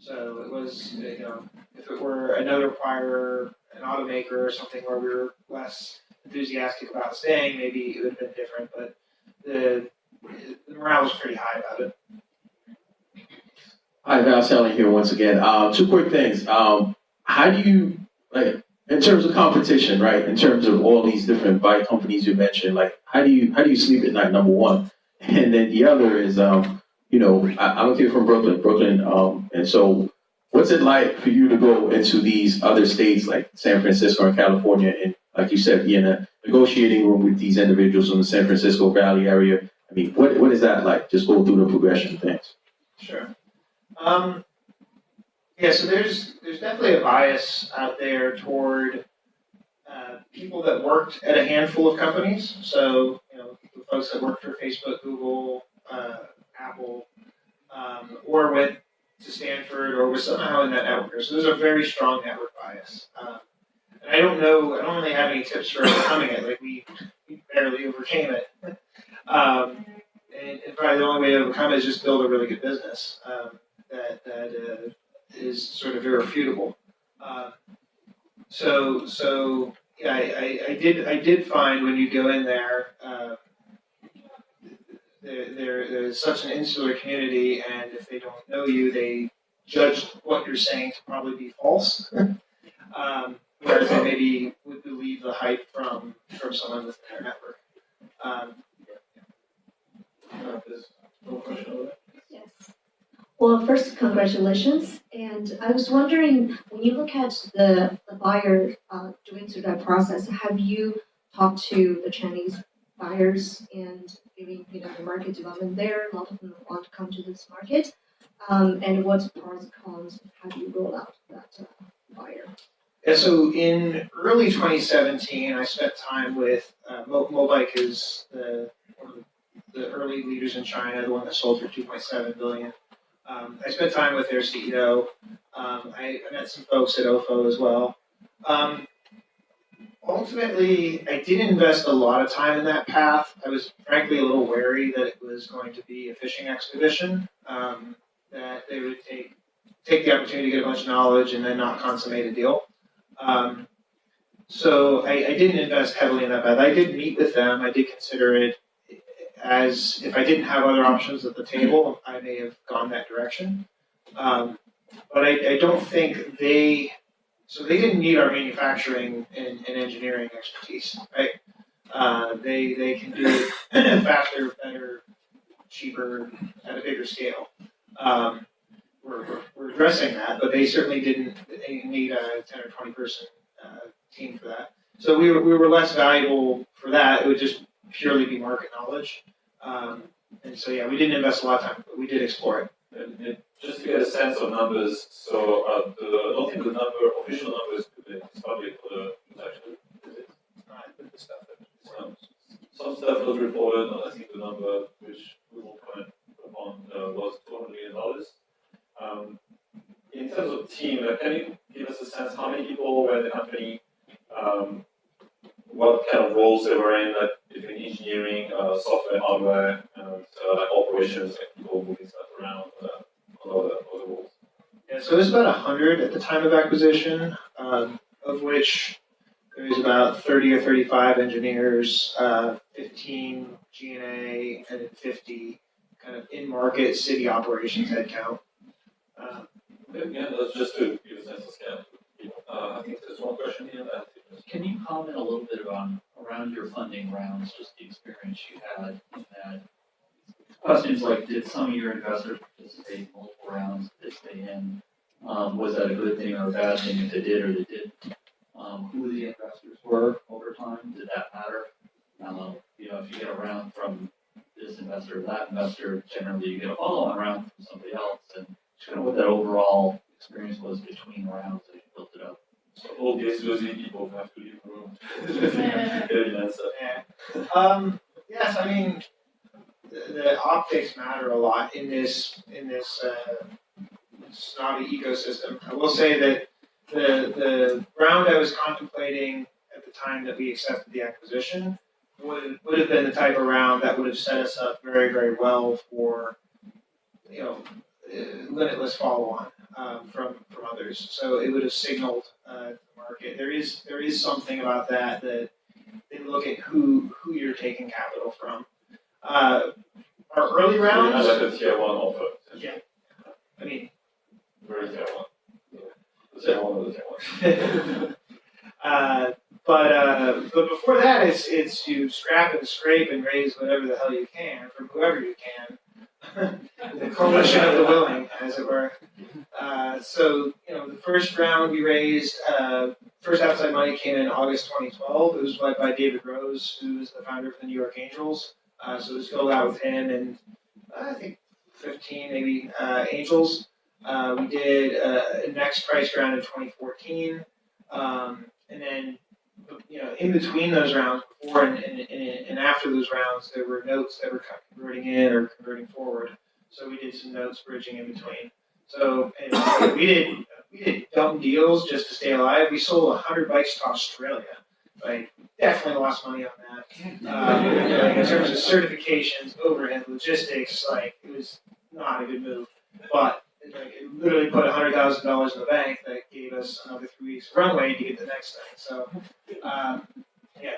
So it was, if it were another acquirer, an automaker or something where we were less enthusiastic about staying, maybe it would have been different. But the morale was pretty high about it. Hi, Val Selling here once again. Two quick things. How do you, like, in terms of competition, right? In terms of all these different bike companies you mentioned, like, how do you sleep at night? Number one, and then the other is, I'm a kid from Brooklyn, and so what's it like for you to go into these other states like San Francisco and California, and like you said, be in a negotiating room with these individuals in the San Francisco Valley area? I mean, what is that like? Just go through the progression of things. Sure. Yeah, so there's definitely a bias out there toward people that worked at a handful of companies. So, the folks that worked for Facebook, Google, Apple, or went to Stanford or was somehow in that network. So there's a very strong network bias. And I don't really have any tips for overcoming it. Like we barely overcame it. And probably the only way to overcome it is just build a really good business that is sort of irrefutable. So yeah, I did find when you go in there, there's such an insular community, and if they don't know you, they judge what you're saying to probably be false. Whereas they maybe would believe the hype from someone within their network. Yes. Well, first, congratulations. And I was wondering, when you look at the buyer doing through that process, have you talked to the Chinese buyers and giving the market development there? A lot of them want to come to this market. And what's pros and cons? How do you roll out that buyer? Yeah, so in early 2017, I spent time with Mobike, is one of the early leaders in China, the one that sold for $2.7 billion. I spent time with their CEO. I met some folks at OFO as well. Ultimately, I didn't invest a lot of time in that path. I was frankly a little wary that it was going to be a fishing expedition, that they would take the opportunity to get a bunch of knowledge and then not consummate a deal. So I didn't invest heavily in that path. I did meet with them. I did consider it as if I didn't have other options at the table, I may have gone that direction. But I don't think they didn't need our manufacturing and engineering expertise, right? They can do it faster, better, cheaper, at a bigger scale. We're addressing that, but they certainly didn't need a 10 or 20 person team for that. So we were less valuable for that. It would just purely be market knowledge. And so yeah, we didn't invest a lot of time, but we did explore it. And just to get a sense of numbers, so I don't think the official numbers is public for the transaction. Some stuff was reported, and I think the number which we will comment upon was $200 million. In terms of team, can you give us a sense how many people were in the company, what kind of roles they were in, like between engineering, software, hardware, and operations, like people moving stuff around, all the roles? Yeah, so there's about 100 at the time of acquisition, of which there's about 30 or 35 engineers, 15 G&A, and then 50 kind of in-market city operations headcount. Again, that's just to give a sense of scale. I think there's one question here. Can you comment a little bit around your funding rounds, just the experience you had in that? Questions like, did some of your investors participate in multiple rounds? Did they stay in? Was that a good thing or a bad thing if they did or they didn't? Who the investors were over time? Did that matter? If you get a round from this investor or that investor, generally you get a follow-on round from somebody else, and just kind of what that overall experience was between rounds as you built it up. So all the exclusive people have to leave the room. Yes, I mean, the optics matter a lot in this snobby ecosystem. I will say that the round I was contemplating at the time that we accepted the acquisition would have been the type of round that would have set us up very, very well for limitless follow-on. from others. So it would have signaled the market. There is something about that they look at who you're taking capital from. Our early So you rounds. had like a tier one offer. Yeah. I mean, Very tier one. The tier one of the tier one. but before that, it's you scrap and scrape and raise whatever the hell you can from whoever you can. The coalition of the willing, as it were. So the first round we raised, first outside money came in August 2012. It was led by David Rose, who's the founder of the New York Angels. So it was filled out with him and I think 15 maybe angels. We did a next price round in 2014, and then in between those rounds, before and after those rounds, there were notes that were converting in or converting forward. So we did some notes bridging in between. So we did dumb deals just to stay alive. We sold 100 bikes to Australia. Like, definitely lost money on that. Like, in terms of certifications, overhead, logistics, like, it was not a good move. But it literally put $100,000 in the bank that gave us another 3 weeks of runway to get the next thing. So,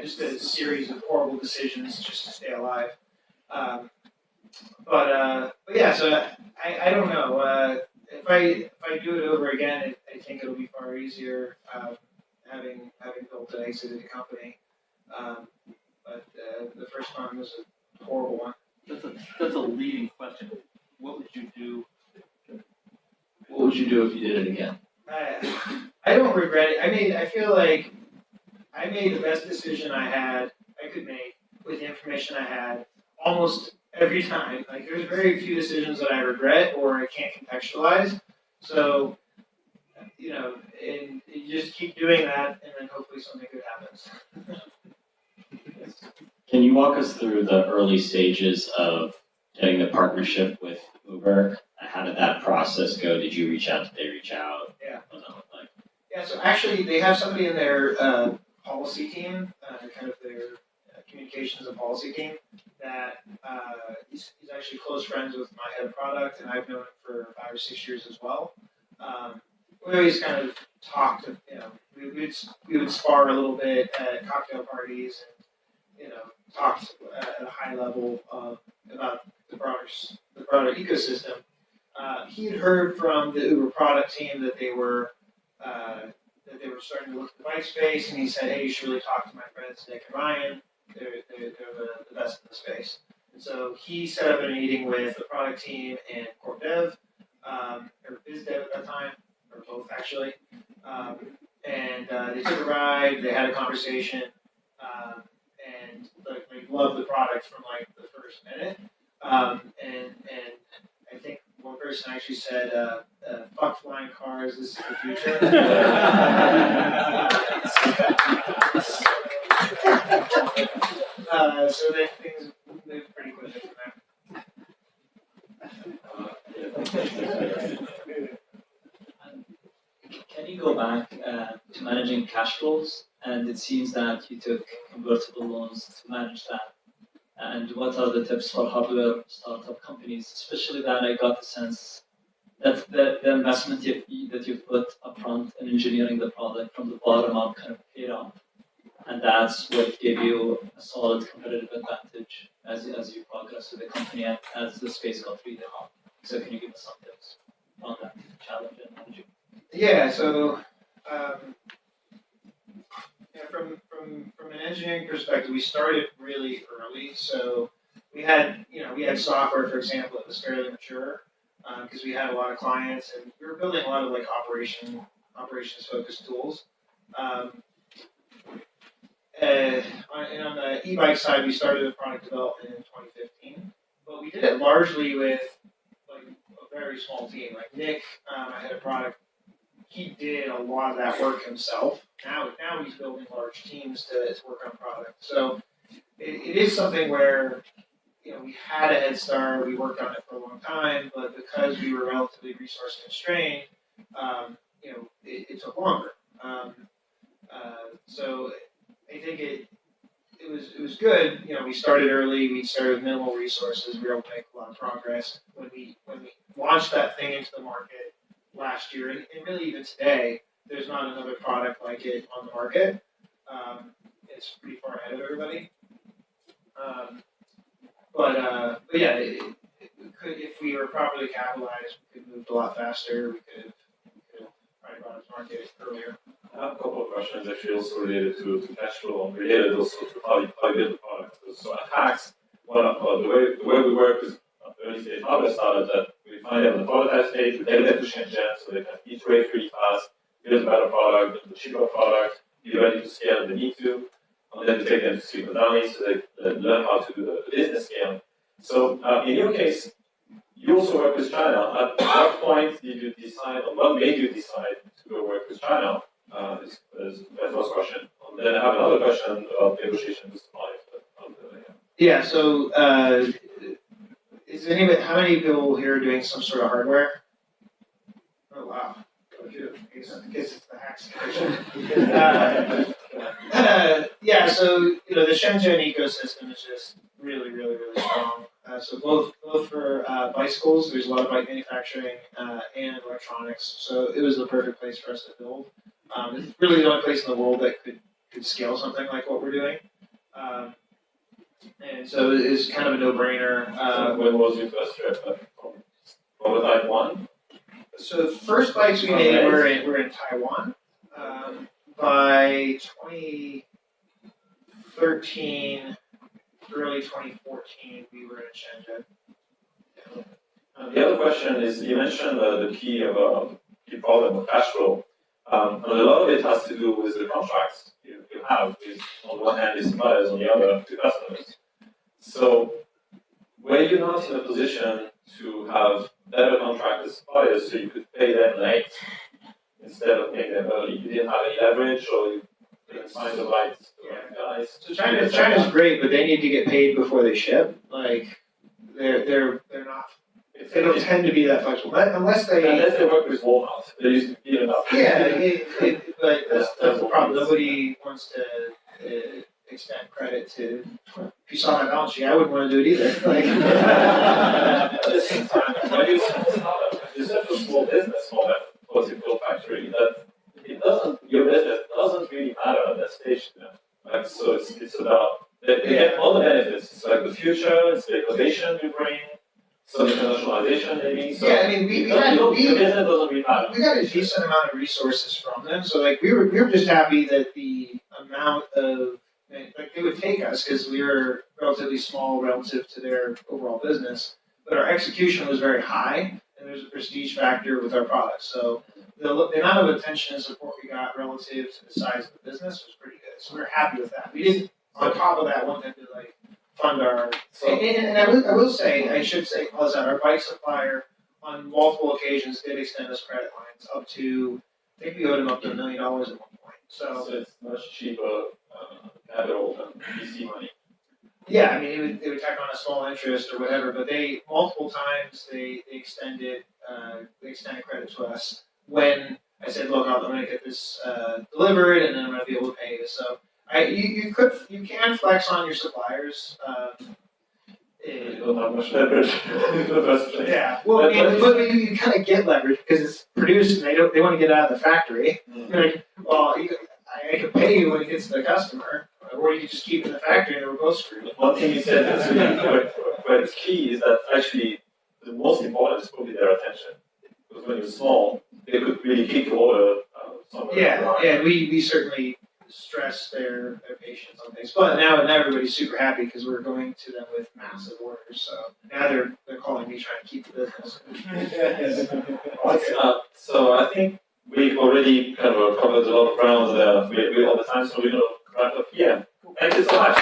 just a series of horrible decisions just to stay alive. But yeah, so I don't know. If I do it over again, I think it'll be far easier having built an exited company. But the first one was a horrible one. That's a leading question. What would you do? What would you do if you did it again? I don't regret it. I feel like I made the best decision I could make with the information I had almost every time. Like, there's very few decisions that I regret or I can't contextualize. So, and you just keep doing that, and then hopefully something good happens. Can you walk us through the early stages of getting the partnership with Uber? How did that process go? Did you reach out? Did they reach out? Yeah. What did that look like? Yeah, so actually they have somebody in their policy team, kind of their communications and policy team, that he's actually close friends with my head of product, and I've known him for 5 or 6 years as well. We always kind of talked, we would spar a little bit at cocktail parties and, talked at a high level about the broader ecosystem. He had heard from the Uber product team that they were starting to look at the bike space, and he said, "Hey, you should really talk to my friends Nick and Ryan. They're the best in the space." And so he set up a meeting with the product team and corp dev, or biz dev at that time, or both actually. And they took a ride. They had a conversation, and they loved the product from like the first minute. And I think one person actually said, "Fuck flying cars. This is the future." So things moved pretty quickly from there. Can you go back to managing cash flows? And it seems that you took convertible loans to manage that. And what are the tips for hardware startup companies? Especially that I got the sense that the investment that you've put upfront in engineering the product from the bottom up kind of paid off. And that's what gave you a solid competitive advantage as you progress with the company and as the space got really hot. So can you give us some tips on that challenge and managing? Yeah, so from an engineering perspective, we started really early. So we had software, for example, that was fairly mature because we had a lot of clients, and we were building a lot of like operations focused tools. And on the e-bike side, we started with product development in 2015, but we did it largely with like a very small team. Like Nick, my head of product, he did a lot of that work himself. Now he's building large teams to work on product. So it is something where we had a head start. We worked on it for a long time, but because we were relatively resource constrained, it took longer. So I think it was good. We started early. We started with minimal resources. We were able to make a lot of progress. When we launched that thing into the market, last year, and really even today, there's not another product like it on the market. It's pretty far ahead of everybody. But yeah, it could, if we were properly capitalized, we could move a lot faster. We could have probably brought it to market earlier. I have a couple of questions actually also related to cash flow and related also to how you build the product. So at Hacks, the way we work is early stage hardware startups that we find them in the prototype stage, we take them to Shenzhen so they can iterate really fast, build a better product, a cheaper product, be ready to scale if they need to, and then we take them to Silicon Valley so they learn how to do the business scale. So in your case, you also work with China. At what point did you decide, or what made you decide to go work with China? Is my first question. And then I have another question about negotiation with suppliers. Yeah. So, how many people here are doing some sort of hardware? Oh wow. I guess it's the Hacks division. Yeah. So the Shenzhen ecosystem is just really, really, really strong. So both for bicycles, there's a lot of bike manufacturing and electronics. So it was the perfect place for us to build. It's really the only place in the world that could scale something like what we're doing. And so it's kind of a no-brainer. When was your first trip? Prototype 1? So the first bikes we made were in Taiwan. By 2013, early 2014, we were in Shenzhen. The other question is, you mentioned the key problem of cash flow. And a lot of it has to do with the contracts you have with, on one hand, the suppliers, on the other, the customers. So, were you not in a position to have better contract with suppliers so you could pay them late instead of paying them early? You didn't have any leverage, or you didn't find the right guys? So China's great, but they need to get paid before they ship. Like they're not. They don't tend to be that flexible unless they work with Walmart. They used to be enough. Yeah, but that's the problem. Nobody wants to extend credit to. If you saw my balance sheet, I wouldn't want to do it either. Like, at the same time, when you you're such a small business for a typical factory that your business doesn't really matter at that stage. Like, so it's about they get all the benefits. It's like the future, it's the innovation you bring. Some internationalization, maybe. So yeah, I mean, we got a decent amount of resources from them. So, like, we were just happy that the amount of they would take us because we were relatively small relative to their overall business, but our execution was very high, and there's a prestige factor with our products. So, the amount of attention and support we got relative to the size of the business was pretty good. So we were happy with that. We didn't, on top of that, want them to fund our. And I should say, our bike supplier on multiple occasions did extend us credit lines up to, I think we owed them up to $1 million at one point. So it's much cheaper capital than VC money. Yeah, I mean, they would tack on a small interest or whatever, but multiple times they extended credit to us when I said, look, I'm going to get this delivered, and then I'm going to be able to pay you. So. You can flex on your suppliers. You don't have much leverage in the first place. Yeah, well, but you kind of get leverage because it's produced and they want to get it out of the factory. You're like, well, I can pay you when it gets to the customer, or you can just keep it in the factory and we're both screwed. One thing you said that's really quite key is that actually the most important is probably their attention. Because when you're small, they could really kick your order somewhere. Yeah, we certainly stress their patience on things. But now everybody's super happy because we're going to them with massive orders. So now they're calling me trying to keep the business. So I think we've already kind of covered a lot of ground there. We're all the time, so we're going to wrap up here. Thank you so much.